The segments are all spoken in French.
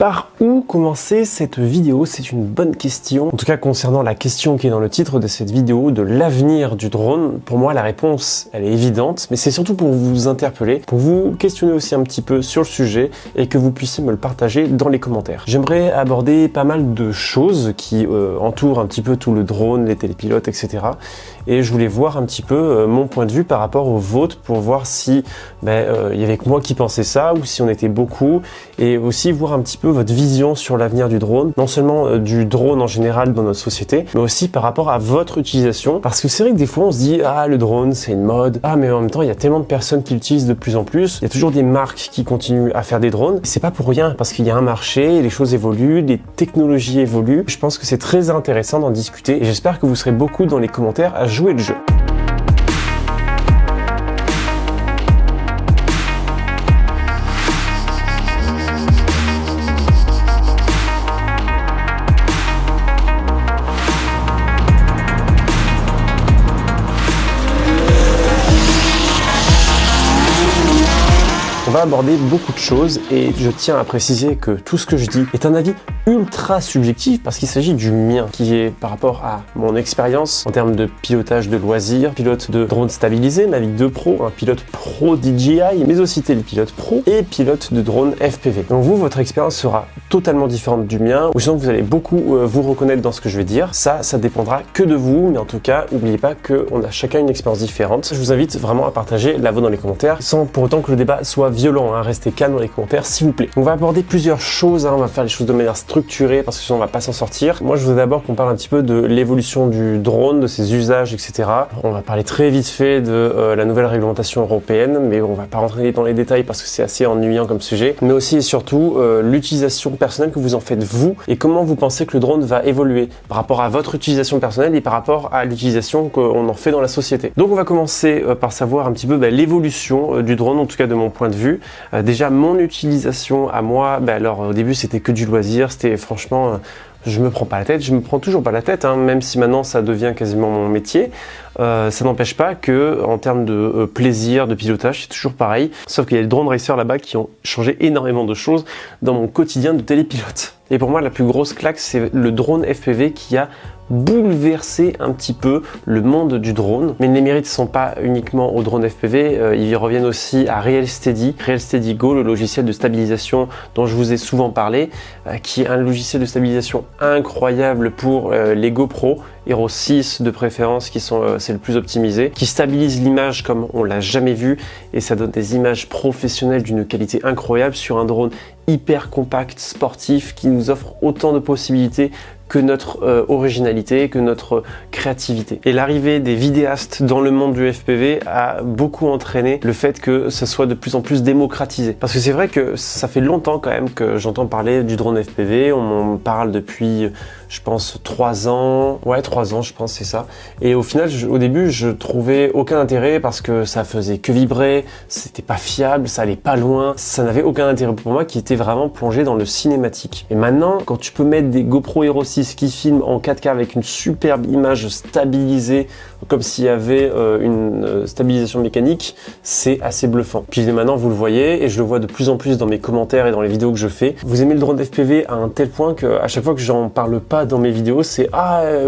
Par où commencer cette vidéo? C'est une bonne question. En tout cas, concernant la question qui est dans le titre de cette vidéo, de l'avenir du drone, pour moi, la réponse, elle est évidente, mais c'est surtout pour vous interpeller, pour vous questionner aussi un petit peu sur le sujet et que vous puissiez me le partager dans les commentaires. J'aimerais aborder pas mal de choses qui entourent un petit peu tout le drone, les télépilotes, etc. Et je voulais voir un petit peu mon point de vue par rapport au vôtre pour voir si il y avait que moi qui pensais ça ou si on était beaucoup, et aussi voir un petit peu votre vision sur l'avenir du drone, non seulement du drone en général dans notre société, mais aussi par rapport à votre utilisation, parce que c'est vrai que des fois on se dit ah le drone c'est une mode, ah mais en même temps il y a tellement de personnes qui l'utilisent de plus en plus, il y a toujours des marques qui continuent à faire des drones, c'est pas pour rien, parce qu'il y a un marché, les choses évoluent, les technologies évoluent, je pense que c'est très intéressant d'en discuter et j'espère que vous serez beaucoup dans les commentaires à jouer le jeu. On va aborder beaucoup de choses et je tiens à préciser que tout ce que je dis est un avis ultra subjectif parce qu'il s'agit du mien qui est par rapport à mon expérience en termes de pilotage de loisirs, pilote de drone stabilisé, Mavic 2 Pro, un pilote pro DJI, mais aussi télépilote pro et pilote de drone FPV. Donc vous, votre expérience sera totalement différente du mien, ou sinon vous allez beaucoup vous reconnaître dans ce que je vais dire. Ça dépendra que de vous, mais en tout cas, n'oubliez pas qu'on a chacun une expérience différente. Je vous invite vraiment à partager la vôtre dans les commentaires, sans pour autant que le débat soit violent, hein. Restez calme dans les commentaires s'il vous plaît. On va aborder plusieurs choses, hein. On va faire les choses de manière structurée parce que sinon on va pas s'en sortir. Moi je voudrais d'abord qu'on parle un petit peu de l'évolution du drone, de ses usages, etc. On va parler très vite fait de la nouvelle réglementation européenne, mais on va pas rentrer dans les détails parce que c'est assez ennuyant comme sujet, mais aussi et surtout l'utilisation personnelle que vous en faites vous et comment vous pensez que le drone va évoluer par rapport à votre utilisation personnelle et par rapport à l'utilisation qu'on en fait dans la société. Donc on va commencer par savoir un petit peu l'évolution du drone, en tout cas de mon point de vue. Déjà mon utilisation à moi, alors au début c'était que du loisir, c'était franchement je me prends pas la tête, je me prends toujours pas la tête, hein, même si maintenant ça devient quasiment mon métier. Ça n'empêche pas que en termes de plaisir, de pilotage, c'est toujours pareil, sauf qu'il y a les drone racers là-bas qui ont changé énormément de choses dans mon quotidien de télépilote. Et pour moi la plus grosse claque c'est le drone FPV qui a bouleverser un petit peu le monde du drone. Mais les mérites ne sont pas uniquement au drone FPV, ils reviennent aussi à Real Steady Go, le logiciel de stabilisation dont je vous ai souvent parlé, qui est un logiciel de stabilisation incroyable pour les GoPro Hero 6 de préférence, qui sont c'est le plus optimisé, qui stabilise l'image comme on l'a jamais vu et ça donne des images professionnelles d'une qualité incroyable sur un drone hyper compact, sportif, qui nous offre autant de possibilités que notre originalité, que notre créativité. Et l'arrivée des vidéastes dans le monde du FPV a beaucoup entraîné le fait que ça soit de plus en plus démocratisé. Parce que c'est vrai que ça fait longtemps quand même que j'entends parler du drone FPV, on m'en parle depuis je pense 3 ans, ouais 3 ans je pense c'est ça. Et au final au début je trouvais aucun intérêt parce que ça faisait que vibrer, c'était pas fiable, ça allait pas loin, ça n'avait aucun intérêt pour moi qui était vraiment plongé dans le cinématique. Et maintenant quand tu peux mettre des GoPro Hero 6 qui filment en 4K avec une superbe image stabilisée comme s'il y avait une stabilisation mécanique, c'est assez bluffant. Puis maintenant vous le voyez et je le vois de plus en plus dans mes commentaires et dans les vidéos que je fais. Vous aimez le drone FPV à un tel point que à chaque fois que j'en parle pas dans mes vidéos, c'est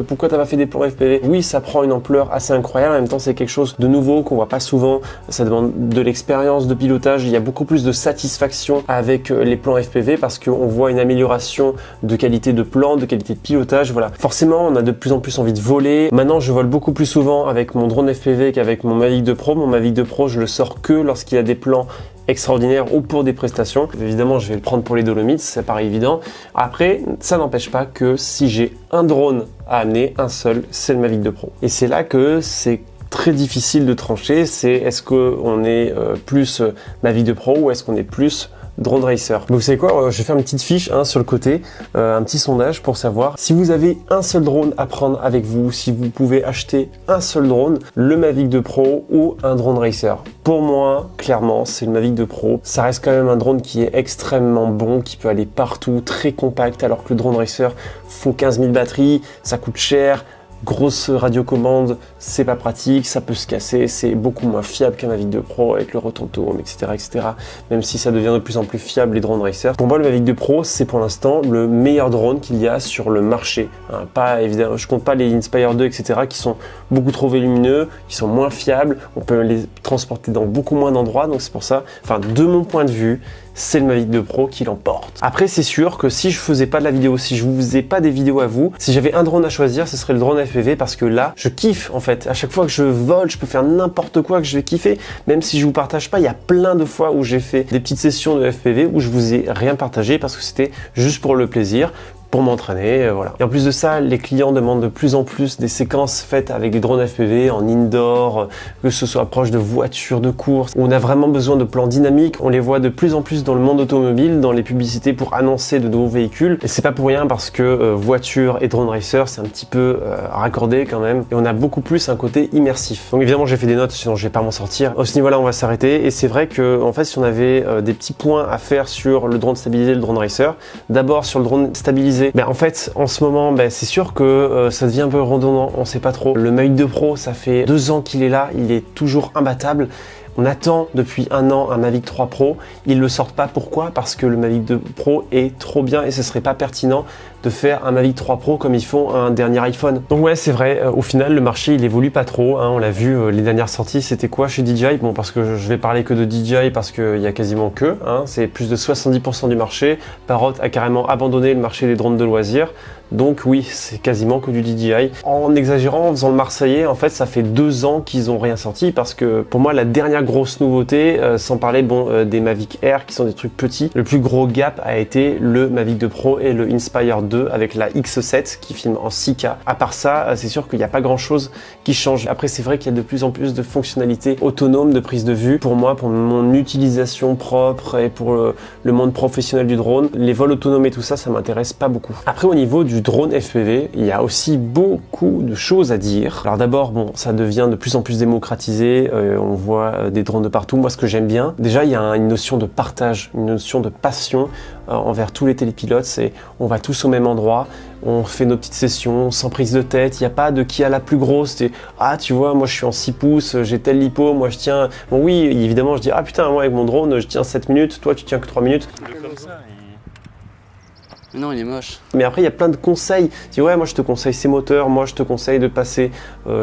pourquoi t'as pas fait des plans FPV? Oui, ça prend une ampleur assez incroyable, en même temps c'est quelque chose de nouveau qu'on voit pas souvent, ça demande de l'expérience de pilotage, il y a beaucoup plus de satisfaction avec les plans FPV parce qu'on voit une amélioration de qualité de plan, de qualité de pilotage, voilà. Forcément, on a de plus en plus envie de voler. Maintenant, je vole beaucoup plus souvent avec mon drone FPV qu'avec mon Mavic 2 Pro. Mon Mavic 2 Pro, je le sors que lorsqu'il y a des plans extraordinaire ou pour des prestations. Évidemment, je vais le prendre pour les Dolomites, ça paraît évident. Après, ça n'empêche pas que si j'ai un drone à amener, un seul, c'est le Mavic 2 Pro. Et c'est là que c'est très difficile de trancher, c'est est-ce qu'on est plus Mavic 2 Pro ou est-ce qu'on est plus drone racer. Donc vous savez quoi, je vais faire une petite fiche sur le côté, un petit sondage pour savoir si vous avez un seul drone à prendre avec vous, si vous pouvez acheter un seul drone, le Mavic 2 Pro ou un drone racer. Pour moi, clairement, c'est le Mavic 2 Pro. Ça reste quand même un drone qui est extrêmement bon, qui peut aller partout, très compact, alors que le drone racer faut 15 000 batteries, ça coûte cher. grosse radiocommande, c'est pas pratique, ça peut se casser, c'est beaucoup moins fiable qu'un Mavic 2 Pro avec le Rototom, etc. Même si ça devient de plus en plus fiable les drones racer. Pour moi, le Mavic 2 Pro, c'est pour l'instant le meilleur drone qu'il y a sur le marché. Hein, pas évidemment, je compte pas les Inspire 2, etc. qui sont beaucoup trop volumineux, qui sont moins fiables, on peut les transporter dans beaucoup moins d'endroits, donc c'est pour ça, enfin de mon point de vue, c'est le Mavic 2 Pro qui l'emporte. Après, c'est sûr que si je faisais pas de la vidéo, si je vous faisais pas des vidéos à vous, si j'avais un drone à choisir, ce serait le drone FPV parce que là, je kiffe en fait. À chaque fois que je vole, je peux faire n'importe quoi que je vais kiffer. Même si je vous partage pas, il y a plein de fois où j'ai fait des petites sessions de FPV où je vous ai rien partagé parce que c'était juste pour le plaisir, pour m'entraîner, voilà. Et en plus de ça, les clients demandent de plus en plus des séquences faites avec des drones FPV en indoor, que ce soit proche de voitures, de courses, où on a vraiment besoin de plans dynamiques. On les voit de plus en plus dans le monde automobile, dans les publicités pour annoncer de nouveaux véhicules. Et c'est pas pour rien parce que voiture et drone racer, c'est un petit peu raccordé quand même. Et on a beaucoup plus un côté immersif. Donc évidemment, j'ai fait des notes, sinon je vais pas m'en sortir. À ce niveau-là, on va s'arrêter. Et c'est vrai que, en fait, si on avait des petits points à faire sur le drone stabilisé et le drone racer, d'abord sur le drone stabilisé, ben, en fait, en ce moment, ben, c'est sûr que ça devient un peu redondant, on sait pas trop. Le Mavic 2 Pro, ça fait 2 ans qu'il est là, il est toujours imbattable. On attend depuis un an un Mavic 3 Pro, ils le sortent pas. Pourquoi? Parce que le Mavic 2 Pro est trop bien et ce serait pas pertinent de faire un Mavic 3 Pro comme ils font un dernier iPhone. Donc ouais, c'est vrai, au final, le marché, il évolue pas trop, hein, on l'a vu, les dernières sorties, c'était quoi chez DJI? Bon, parce que je vais parler que de DJI parce qu'il y a quasiment que, hein, c'est plus de 70% du marché. Parrot a carrément abandonné le marché des drones de loisirs. Donc oui, c'est quasiment que du DJI. En exagérant, en faisant le Marseillais, en fait, ça fait 2 ans qu'ils ont rien sorti parce que pour moi, la dernière grosse nouveauté, sans parler des Mavic Air qui sont des trucs petits, le plus gros gap a été le Mavic 2 Pro et le Inspire 2 avec la X7 qui filme en 6K. À part ça, c'est sûr qu'il n'y a pas grand chose qui change. Après, c'est vrai qu'il y a de plus en plus de fonctionnalités autonomes de prise de vue. Pour moi, pour mon utilisation propre et pour le monde professionnel du drone, les vols autonomes et tout ça, ça m'intéresse pas beaucoup. Après, au niveau du drone FPV, il y a aussi beaucoup de choses à dire. Alors d'abord, bon, ça devient de plus en plus démocratisé, on voit des drones de partout. Moi, ce que j'aime bien, déjà, il y a une notion de partage, une notion de passion envers tous les télépilotes. C'est on va tous au même endroit, on fait nos petites sessions sans prise de tête. Il n'y a pas de qui a la plus grosse. Ah, tu vois, moi je suis en 6 pouces, j'ai tel lipo, moi je tiens. Bon, oui, évidemment, je dis ah putain, moi avec mon drone, je tiens 7 minutes, toi tu tiens que 3 minutes. Non, il est moche. Mais après, il y a plein de conseils. Tu dis, ouais, moi je te conseille ces moteurs, moi je te conseille de passer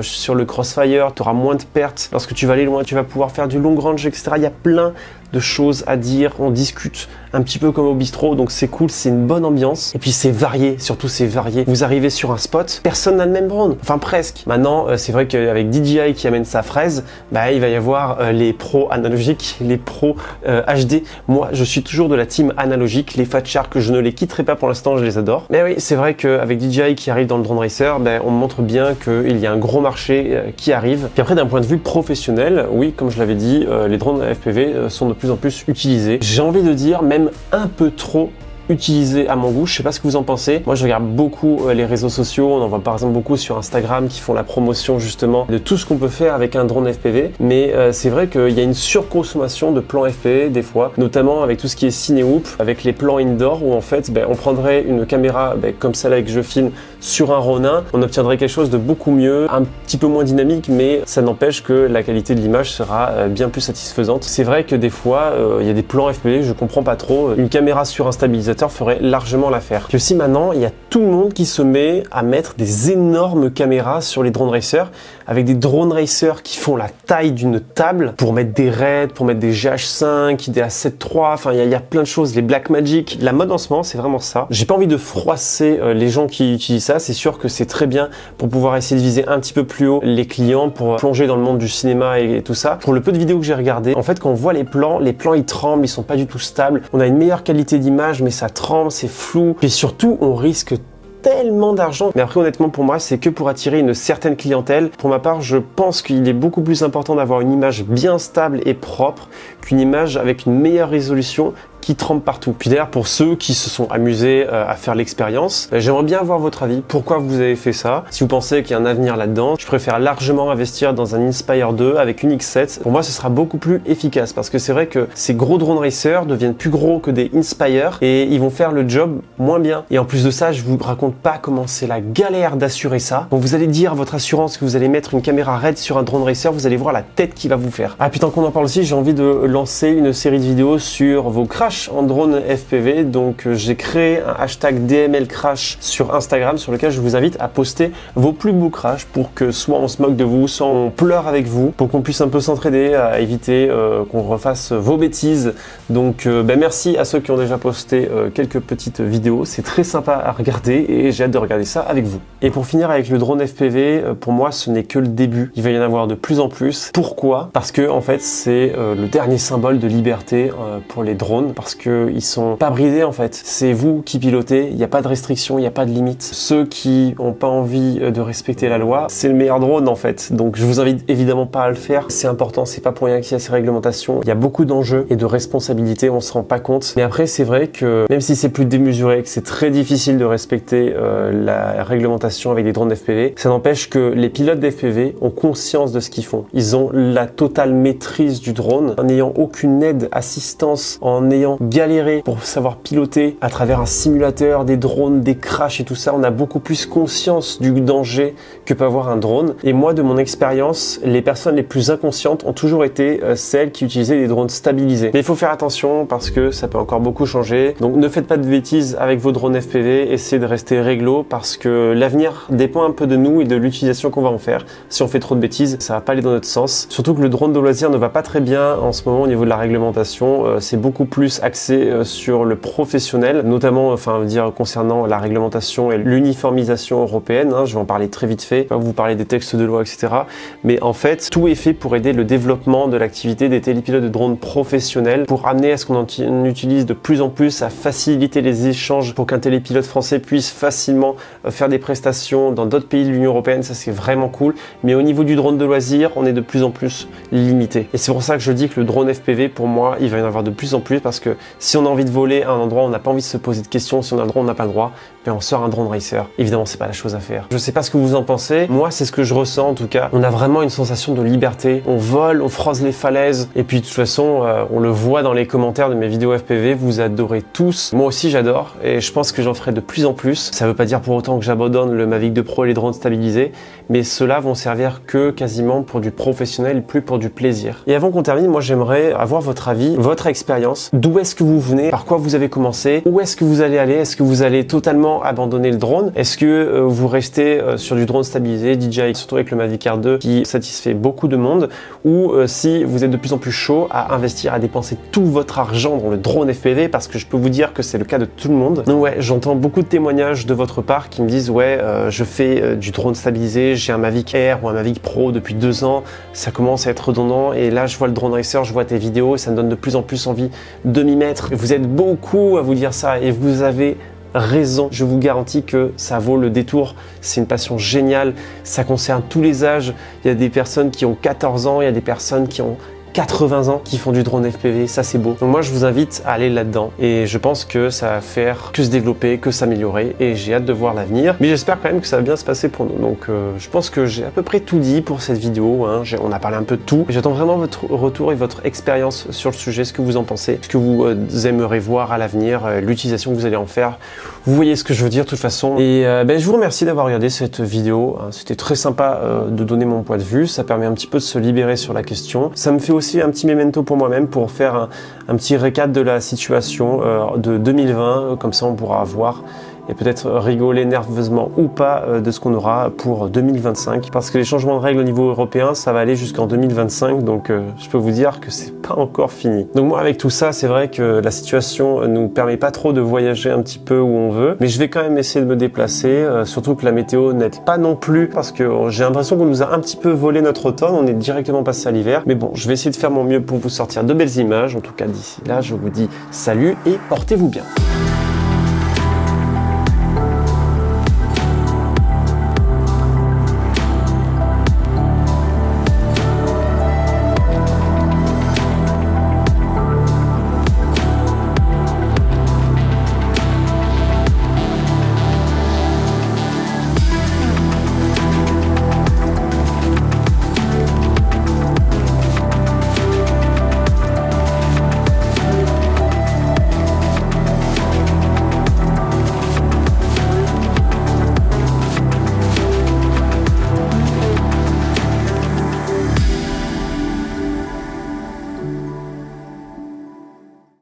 sur le Crossfire, tu auras moins de pertes. Lorsque tu vas aller loin, tu vas pouvoir faire du long range, etc. Il y a plein de choses à dire, on discute un petit peu comme au bistrot, donc c'est cool, c'est une bonne ambiance. Et puis c'est varié, surtout c'est varié. Vous arrivez sur un spot, personne n'a le même drone, enfin presque. Maintenant, c'est vrai qu'avec DJI qui amène sa fraise, bah, il va y avoir les pros analogiques, les pros HD. Moi, je suis toujours de la team analogique, les Fat Shark, je ne les quitterai pas pour l'instant, je les adore. Mais oui, c'est vrai qu'avec DJI qui arrive dans le drone racer, bah, on montre bien qu'il y a un gros marché qui arrive. Puis après, d'un point de vue professionnel, oui, comme je l'avais dit, les drones FPV sont de plus en plus utilisés. J'ai envie de dire même un peu trop utilisé à mon goût. Je sais pas ce que vous en pensez. Moi, je regarde beaucoup les réseaux sociaux. On en voit par exemple beaucoup sur Instagram qui font la promotion justement de tout ce qu'on peut faire avec un drone FPV. Mais c'est vrai qu'il y a une surconsommation de plans FPV des fois, notamment avec tout ce qui est ciné-hoop, avec les plans indoor où en fait, on prendrait une caméra comme celle-là que je filme sur un Ronin, on obtiendrait quelque chose de beaucoup mieux, un petit peu moins dynamique, mais ça n'empêche que la qualité de l'image sera bien plus satisfaisante. C'est vrai que des fois, il y a des plans FPV, je comprends pas trop. Une caméra sur un stabilisateur ferait largement l'affaire. Puis aussi maintenant, il y a tout le monde qui se met à mettre des énormes caméras sur les drones racers, avec des drones racers qui font la taille d'une table pour mettre des RED, pour mettre des GH5, des A7 III, enfin il y a plein de choses, les Blackmagic. La mode en ce moment, c'est vraiment ça. J'ai pas envie de froisser les gens qui utilisent ça, c'est sûr que c'est très bien pour pouvoir essayer de viser un petit peu plus haut les clients, pour plonger dans le monde du cinéma et tout ça. Pour le peu de vidéos que j'ai regardé, en fait quand on voit les plans ils tremblent, ils sont pas du tout stables. On a une meilleure qualité d'image, mais ça tremble, c'est flou. Et surtout, on risque tellement d'argent. Mais après, honnêtement, pour moi, c'est que pour attirer une certaine clientèle. Pour ma part, je pense qu'il est beaucoup plus important d'avoir une image bien stable et propre qu'une image avec une meilleure résolution qui trempe partout. Puis d'ailleurs, pour ceux qui se sont amusés à faire l'expérience, j'aimerais bien avoir votre avis. Pourquoi vous avez fait ça? Si vous pensez qu'il y a un avenir là-dedans, je préfère largement investir dans un Inspire 2 avec une X7. Pour moi, ce sera beaucoup plus efficace parce que c'est vrai que ces gros drone racers deviennent plus gros que des Inspire et ils vont faire le job moins bien. Et en plus de ça, je vous raconte pas comment c'est la galère d'assurer ça. Donc vous allez dire à votre assurance que vous allez mettre une caméra RED sur un drone racer, vous allez voir la tête qu'il va vous faire. Ah putain, qu'on en parle aussi, j'ai envie de lancer une série de vidéos sur vos crashs en drone FPV. Donc j'ai créé un hashtag DML Crash sur Instagram sur lequel je vous invite à poster vos plus beaux crashs pour que soit on se moque de vous, soit on pleure avec vous, pour qu'on puisse un peu s'entraider à éviter qu'on refasse vos bêtises. Donc merci à ceux qui ont déjà posté quelques petites vidéos, c'est très sympa à regarder et j'ai hâte de regarder ça avec vous. Et pour finir avec le drone FPV, pour moi ce n'est que le début, il va y en avoir de plus en plus. Pourquoi? Parce que en fait c'est le dernier symbole de liberté pour les drones, parce qu'ils sont pas bridés en fait, c'est vous qui pilotez, il n'y a pas de restrictions, il n'y a pas de limites. Ceux qui n'ont pas envie de respecter la loi, c'est le meilleur drone en fait, donc je vous invite évidemment pas à le faire, c'est important, c'est pas pour rien qu'il y a ces réglementations, il y a beaucoup d'enjeux et de responsabilités, on se rend pas compte, mais après c'est vrai que même si c'est plus démesuré, que c'est très difficile de respecter la réglementation avec des drones FPV, ça n'empêche que les pilotes d'FPV ont conscience de ce qu'ils font, ils ont la totale maîtrise du drone, en n'ayant aucune aide, assistance, en ayant galéré pour savoir piloter à travers un simulateur, des drones, des crashs et tout ça, on a beaucoup plus conscience du danger que peut avoir un drone. Et moi, de mon expérience, les personnes les plus inconscientes ont toujours été celles qui utilisaient des drones stabilisés. Mais il faut faire attention parce que ça peut encore beaucoup changer. Donc ne faites pas de bêtises avec vos drones FPV, essayez de rester réglo parce que l'avenir dépend un peu de nous et de l'utilisation qu'on va en faire. Si on fait trop de bêtises, ça va pas aller dans notre sens. Surtout que le drone de loisir ne va pas très bien en ce moment au niveau de la réglementation. C'est beaucoup plus axé sur le professionnel, notamment concernant la réglementation et l'uniformisation européenne. Je vais en parler très vite fait, vous parler des textes de loi, etc. Mais en fait, tout est fait pour aider le développement de l'activité des télépilotes de drones professionnels, pour amener à ce qu'on en utilise de plus en plus, à faciliter les échanges pour qu'un télépilote français puisse facilement faire des prestations dans d'autres pays de l'Union européenne. Ça, c'est vraiment cool. Mais au niveau du drone de loisir, on est de plus en plus limité. Et c'est pour ça que je dis que le drone FPV, pour moi, il va y en avoir de plus en plus parce que si on a envie de voler à un endroit, on n'a pas envie de se poser de questions. Si on a le droit, on n'a pas le droit. Mais on sort un drone racer. Évidemment, c'est pas la chose à faire. Je sais pas ce que vous en pensez. Moi, c'est ce que je ressens en tout cas. On a vraiment une sensation de liberté. On vole, on frôle les falaises. Et puis de toute façon, on le voit dans les commentaires de mes vidéos FPV. Vous adorez tous. Moi aussi, j'adore. Et je pense que j'en ferai de plus en plus. Ça veut pas dire pour autant que j'abandonne le Mavic 2 Pro et les drones stabilisés. Mais ceux-là vont servir que quasiment pour du professionnel, plus pour du plaisir. Et avant qu'on termine, moi, j'aimerais avoir votre avis, votre expérience. D'où est-ce que vous venez? Par quoi vous avez commencé? Où est-ce que vous allez aller? Est-ce que vous allez totalement abandonner le drone? Est-ce que vous restez sur du drone stabilisé, DJI, surtout avec le Mavic Air 2 qui satisfait beaucoup de monde, ou si vous êtes de plus en plus chaud à investir, à dépenser tout votre argent dans le drone FPV, parce que je peux vous dire que c'est le cas de tout le monde. Donc ouais, j'entends beaucoup de témoignages de votre part qui me disent ouais, je fais du drone stabilisé, j'ai un Mavic Air ou un Mavic Pro depuis 2 ans, ça commence à être redondant et là je vois le drone racer, je vois tes vidéos et ça me donne de plus en plus envie de m'y mettre. Vous êtes beaucoup à vous dire ça et vous avez raison, je vous garantis que ça vaut le détour, c'est une passion géniale, ça concerne tous les âges, il y a des personnes qui ont 14 ans, il y a des personnes qui ont 80 ans qui font du drone FPV, ça c'est beau. Donc moi je vous invite à aller là-dedans et je pense que ça va faire que se développer, que s'améliorer et j'ai hâte de voir l'avenir. Mais j'espère quand même que ça va bien se passer pour nous. Donc je pense que j'ai à peu près tout dit pour cette vidéo, on a parlé un peu de tout. J'attends vraiment votre retour et votre expérience sur le sujet, ce que vous en pensez, ce que vous aimeriez voir à l'avenir, l'utilisation que vous allez en faire. Vous voyez ce que je veux dire de toute façon. Et je vous remercie d'avoir regardé cette vidéo. C'était très sympa de donner mon point de vue, ça permet un petit peu de se libérer sur la question. Ça me fait aussi un petit memento pour moi-même pour faire un petit récap de la situation de 2020, comme ça on pourra voir et peut-être rigoler nerveusement ou pas de ce qu'on aura pour 2025 parce que les changements de règles au niveau européen ça va aller jusqu'en 2025 donc je peux vous dire que c'est pas encore fini. Donc moi avec tout ça c'est vrai que la situation nous permet pas trop de voyager un petit peu où on veut mais je vais quand même essayer de me déplacer surtout que la météo n'aide pas non plus parce que j'ai l'impression qu'on nous a un petit peu volé notre automne, on est directement passé à l'hiver mais bon je vais essayer de faire mon mieux pour vous sortir de belles images. En tout cas d'ici là je vous dis salut et portez-vous bien.